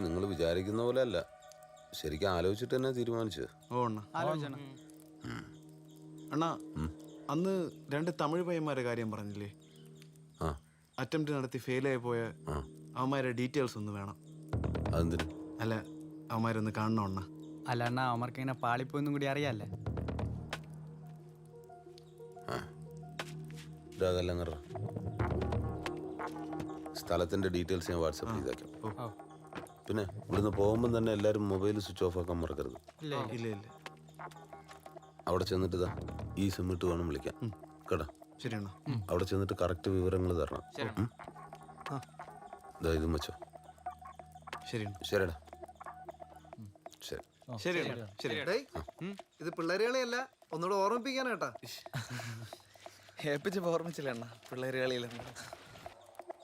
നിങ്ങൾ വിചാരിക്കുന്ന പോലെ അല്ല, ശരിക്കും ആലോചിച്ചിട്ട് തന്നെ തീരുമാനിച്ചത്. ഓ അണ്ണ അണ്ണാ, അന്ന് 2 തമിഴ് പയ്യന്മാരുടെ കാര്യം പറഞ്ഞില്ലേ? ആ അറ്റംപ്റ്റ് നടത്തി ഫെയിലായി പോയ അവന്മാരുടെ ഡീറ്റെയിൽസ് ഒന്ന് വേണം. അതെന്തിന്? അല്ല, അവന്മാരൊന്ന് കാണണം അണ്ണ. അല്ല അണ്ണാ, അവന്മാർക്ക് ഇങ്ങനെ പാളിപ്പോയെന്നും കൂടി അറിയാല്ലേ. അതെല്ലാം കറ സ്ഥലത്തിന്റെ ഡീറ്റെയിൽസ് ഞാൻ വാട്സപ്പ് ചെയ്തേക്കാം. പിന്നെ ഇവിടുന്ന് പോകുമ്പോൾ തന്നെ എല്ലാവരും മൊബൈൽ സ്വിച്ച് ഓഫ് ആക്കാൻ മറക്കരുത്. ഇല്ല ഇല്ല. അവിടെ ചെന്നിട്ട് ഈ സിം ഇട്ട് വേണം വിളിക്കാൻ കേട്ടോ. ശരി അണ്ണ. അവിടെ ചെന്നിട്ട് കറക്റ്റ് വിവരങ്ങൾ തരണം. ഇതും വെച്ചോ. ശരി ശരിടാ. ശരി ശരി ശരി. ഇത് പിള്ളേരുകളിയല്ല, ഒന്നുകൂടെ ഓർമ്മിപ്പിക്കാനാട്ടാ. ഏൽപ്പിച്ചപ്പോ ഓർമ്മിച്ചില്ല അണ്ണ പിള്ളേര് കളിയിലെന്ന്.